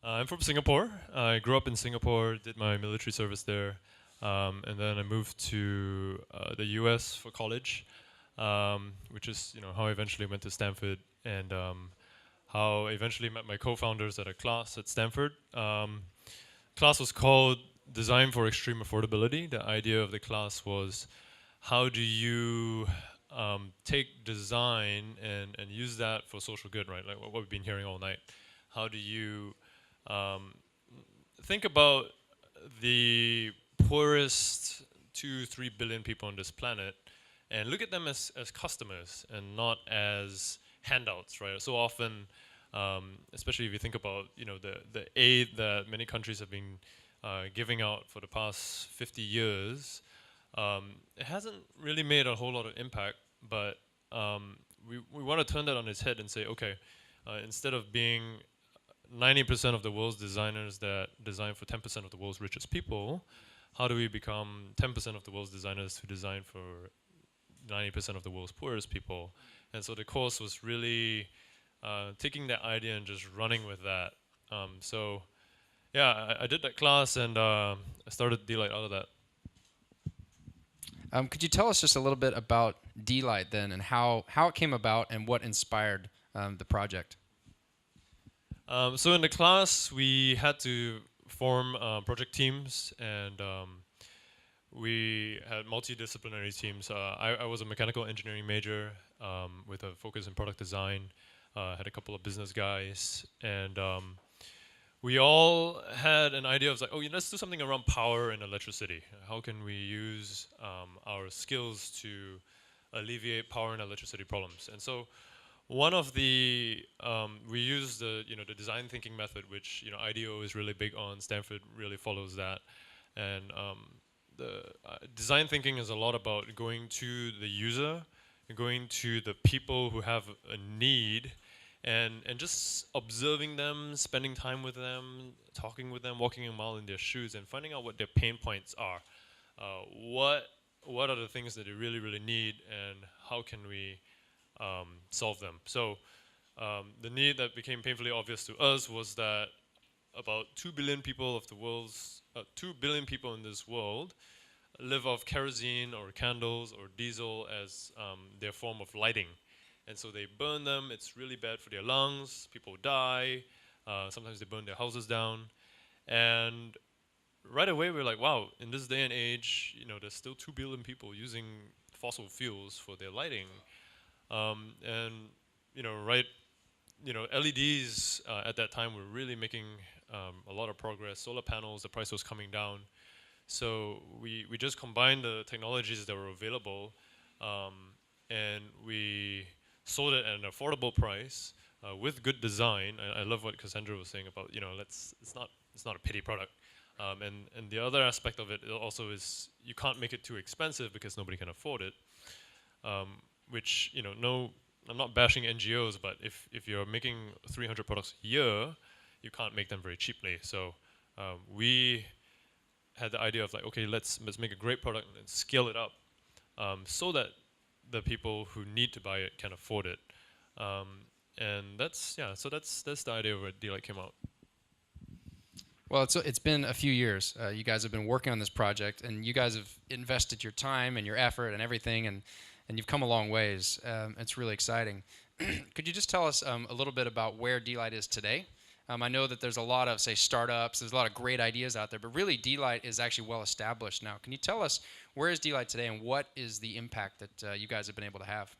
I'm from Singapore. I grew up in Singapore, did my military service there, and then I moved to the U.S. for college, which is how I eventually went to Stanford, and how I eventually met my co-founders at a class at Stanford. Class was called Design for Extreme Affordability. The idea of the class was how do you take design and use that for social good, right? Like what we've been hearing all night. How do you um, think about the poorest 2, 3 billion people on this planet and look at them as customers and not as handouts, right? So often, especially if you think about the aid that many countries have been giving out for the past 50 years, it hasn't really made a whole lot of impact. But we want to turn that on its head and say, okay, instead of being 90% of the world's designers that design for 10% of the world's richest people, how do we become 10% of the world's designers who design for 90% of the world's poorest people? And so the course was really taking that idea and just running with that. So yeah, I did that class and I started d.light out of that. Could you tell us just a little bit about d.light then, and how it came about and what inspired the project? So in the class, we had to form project teams, and we had multidisciplinary teams. I was a mechanical engineering major with a focus in product design. Had a couple of business guys, and we all had an idea of like, oh, let's do something around power and electricity. How can we use our skills to alleviate power and electricity problems? And so one of the we use the design thinking method, which IDEO is really big on. Stanford really follows that, and the design thinking is a lot about going to the user, and going to the people who have a need, and just observing them, spending time with them, talking with them, walking a mile in their shoes, and finding out what their pain points are. What are the things that they really need, and how can we solve them? So the need that became painfully obvious to us was that about 2 billion people of the world's 2 billion people in this world live off kerosene or candles or diesel as their form of lighting, and so they burn them. It's really bad for their lungs. People die. Sometimes they burn their houses down, and right away we're like, wow, in this day and age, there's still 2 billion people using fossil fuels for their lighting, and right, LEDs at that time were really making a lot of progress. Solar panels, the price was coming down. So we just combined the technologies that were available, um, and we sold it at an affordable price with good design. I love what Cassandra was saying about it's not a pity product. And the other aspect of it also is you can't make it too expensive because nobody can afford it. Um, which no, I'm not bashing NGOs, but if you're making 300 products a year, you can't make them very cheaply. So we had the idea of like, okay, let's make a great product and scale it up, so that the people who need to buy it can afford it. Um, and that's the idea where d.light came out. Well, it's been a few years. You guys have been working on this project, and you guys have invested your time and your effort and everything, and you've come a long ways. It's really exciting. Could you just tell us a little bit about where d.light is today? I know that there's a lot of, say, startups. There's a lot of great ideas out there, but really d.light is actually well established now. Can you tell us where is d.light today, and what is the impact that you guys have been able to have?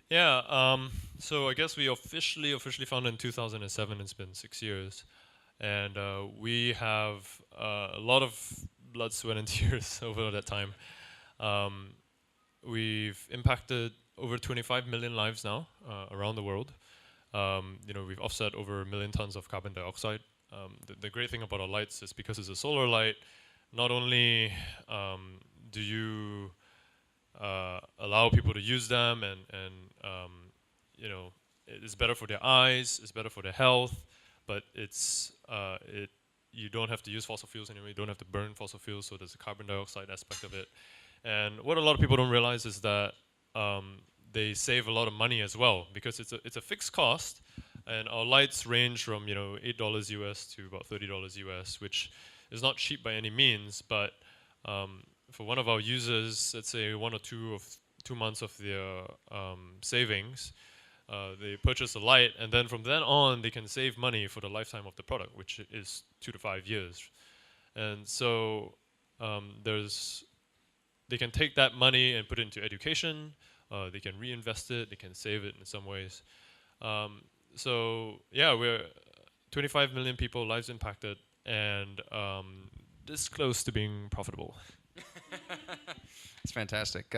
Yeah. So I guess we officially founded in 2007. It's been 6 years, and we have a lot of blood, sweat, and tears over that time. Um, we've impacted over 25 million lives now around the world. We've offset over 1 million tons of carbon dioxide. The great thing about our lights is because it's a solar light, not only do you allow people to use them, and it's better for their eyes, it's better for their health, but you don't have to use fossil fuels anymore. You don't have to burn fossil fuels, so there's a carbon dioxide aspect of it. And what a lot of people don't realize is that they save a lot of money as well, because it's a fixed cost, and our lights range from $8 US to about $30 US, which is not cheap by any means. But for one of our users, let's say 1 or 2 months of their savings, they purchase a light, and then from then on, they can save money for the lifetime of the product, which is 2 to 5 years. And so they can take that money and put it into education. They can reinvest it. They can save it in some ways. So yeah, we're 25 million people, lives impacted, and this close to being profitable. It's fantastic.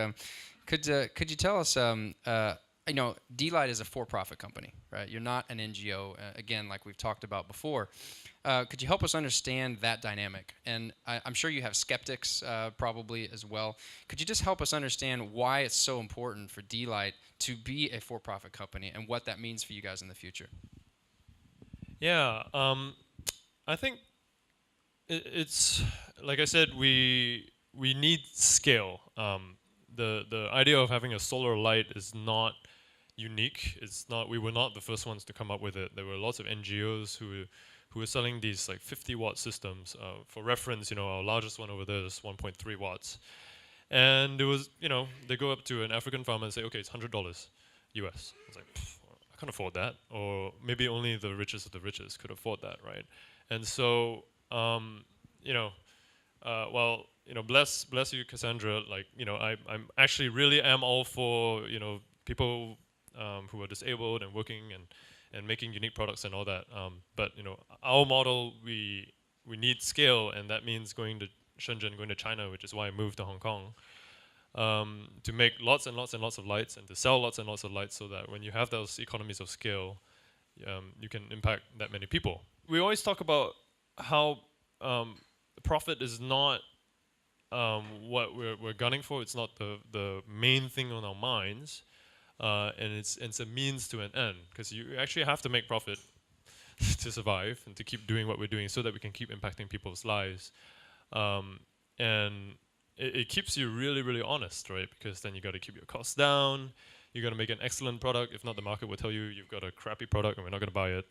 Could you tell us? D.light is a for-profit company, right? You're not an NGO. Again, like we've talked about before. Could you help us understand that dynamic? And I'm sure you have skeptics probably as well. Could you just help us understand why it's so important for d.light to be a for-profit company and what that means for you guys in the future? Yeah, I think it's like I said, we need scale. The idea of having a solar light is not unique. It's not. We were not the first ones to come up with it. There were lots of NGOs who were selling these like 50-watt systems. For reference, our largest one over there is 1.3 watts, and it was they go up to an African farmer and say, okay, it's $100 US. It's like, I can't afford that, or maybe only the richest of the richest could afford that, right? And so well, bless you, Cassandra. Like, I'm actually really am all for people who are disabled and working and making unique products and all that. But our model, we need scale, and that means going to Shenzhen, going to China, which is why I moved to Hong Kong, to make lots and lots and lots of lights and to sell lots and lots of lights, so that when you have those economies of scale, you can impact that many people. We always talk about how profit is not what we're gunning for. It's not the main thing on our minds, and it's a means to an end, because you actually have to make profit to survive and to keep doing what we're doing so that we can keep impacting people's lives. And it keeps you really, really honest, right? Because then you got to keep your costs down. You got to make an excellent product. If not, the market will tell you you've got a crappy product and we're not going to buy it.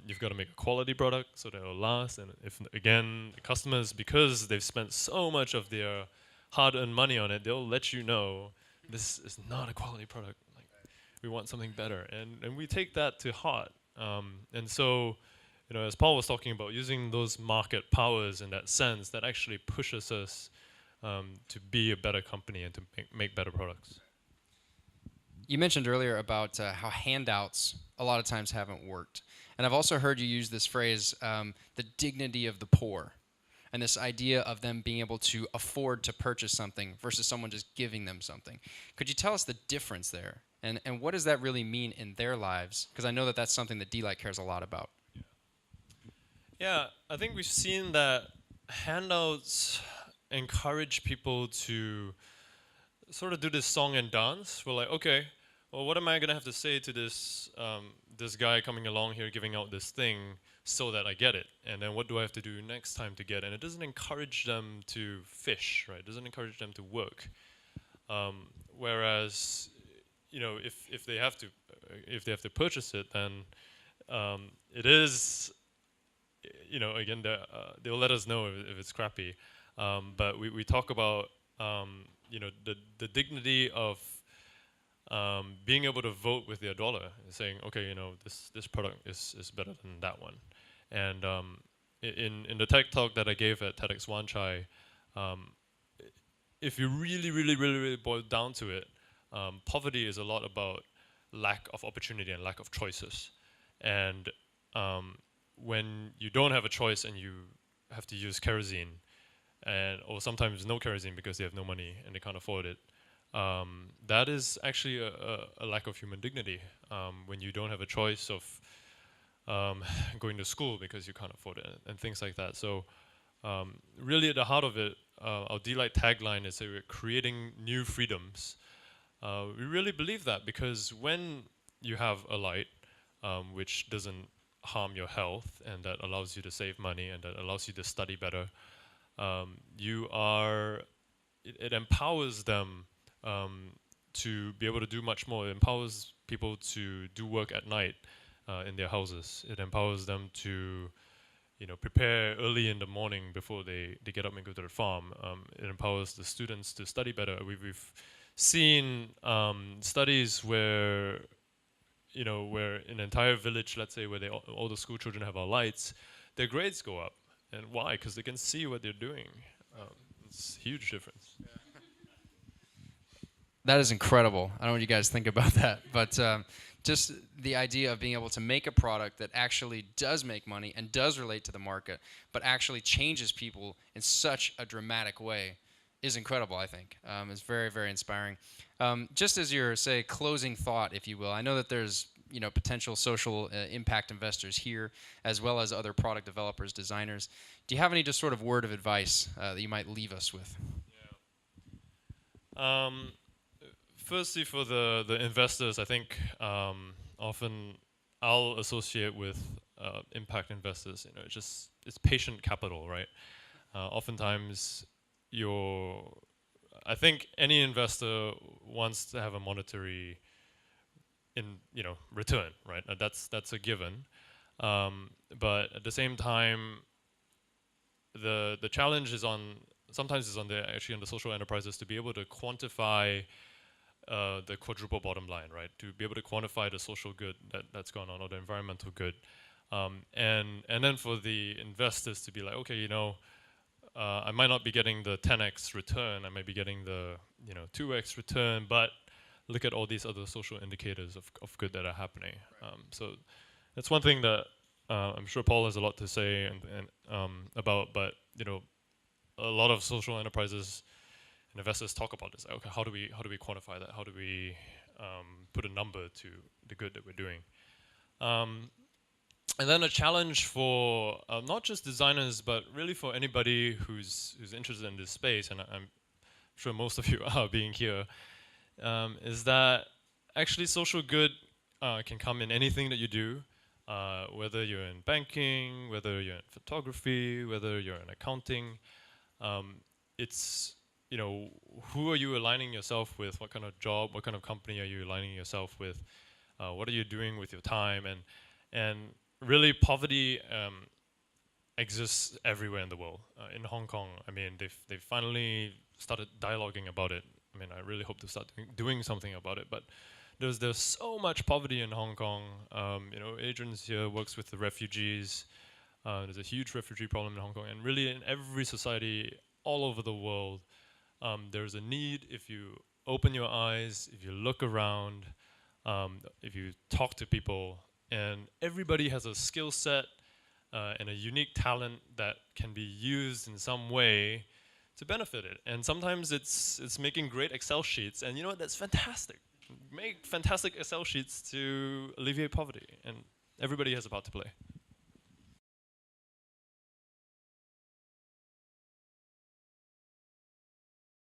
You've got to make a quality product so that it'll last. And if, again, the customers, because they've spent so much of their hard-earned money on it, they'll let you know this is not a quality product. Like, we want something better. And we take that to heart. And so, as Paul was talking about, using those market powers in that sense, that actually pushes us to be a better company and to make better products. You mentioned earlier about how handouts a lot of times haven't worked. And I've also heard you use this phrase, the dignity of the poor, and this idea of them being able to afford to purchase something versus someone just giving them something. Could you tell us the difference there? And what does that really mean in their lives? Because I know that that's something that d.light cares a lot about. Yeah, I think we've seen that handouts encourage people to sort of do this song and dance. We're like, okay, well, what am I gonna have to say to this this guy coming along here giving out this thing so that I get it? And then what do I have to do next time to get it? And it doesn't encourage them to fish, right? It doesn't encourage them to work. Whereas, if they have to purchase it, then it is, again, they'll let us know if it's crappy. But we talk about the dignity of being able to vote with their dollar and saying, okay, this product is better than that one. And in the tech talk that I gave at TEDx Wan Chai, if you really, really, really, really boil down to it, poverty is a lot about lack of opportunity and lack of choices. And when you don't have a choice and you have to use kerosene, or sometimes no kerosene because they have no money and they can't afford it, that is actually a lack of human dignity. When you don't have a choice of going to school because you can't afford it and things like that. So really at the heart of it, our d.light tagline is that we're creating new freedoms. We really believe that, because when you have a light which doesn't harm your health and that allows you to save money and that allows you to study better, it empowers them to be able to do much more. It empowers people to do work at night in their houses. It empowers them to, prepare early in the morning before they get up and go to the farm. It empowers the students to study better. We've seen studies where, where an entire village, let's say, where all the school children have our lights, their grades go up. And why? Because they can see what they're doing. It's a huge difference. That is incredible. I don't know what you guys think about that, but just the idea of being able to make a product that actually does make money and does relate to the market, but actually changes people in such a dramatic way is incredible, I think. It's very, very inspiring. Just as your, say, closing thought, if you will, I know that there's potential social impact investors here, as well as other product developers, designers. Do you have any just sort of word of advice that you might leave us with? Yeah. Firstly, for the investors, I think often I'll associate with impact investors. It's patient capital, right? Oftentimes, I think any investor wants to have a monetary return, right? That's a given. But at the same time, the challenge is sometimes on the social enterprises to be able to quantify the quadruple bottom line, right? To be able to quantify the social good that's going on, or the environmental good, and then for the investors to be like, okay, I might not be getting the 10x return, I might be getting the 2x return, but look at all these other social indicators of good that are happening. So that's one thing that I'm sure Paul has a lot to say and about, but a lot of social enterprises and investors talk about this. Okay, how do we quantify that? How do we put a number to the good that we're doing? And then a challenge for not just designers, but really for anybody who's interested in this space, and I'm sure most of you are being here, is that actually social good can come in anything that you do, whether you're in banking, whether you're in photography, whether you're in accounting. It's who are you aligning yourself with? What kind of job, what kind of company are you aligning yourself with? What are you doing with your time? And really, poverty exists everywhere in the world. In Hong Kong, I mean, they've finally started dialoguing about it. I mean, I really hope to start doing something about it. But there's so much poverty in Hong Kong. Adrian's here, works with the refugees. There's a huge refugee problem in Hong Kong, and really in every society all over the world, there's a need. If you open your eyes, if you look around, if you talk to people, and everybody has a skill set and a unique talent that can be used in some way to benefit it. And sometimes it's making great Excel sheets, and that's fantastic. Make fantastic Excel sheets to alleviate poverty, and everybody has a part to play.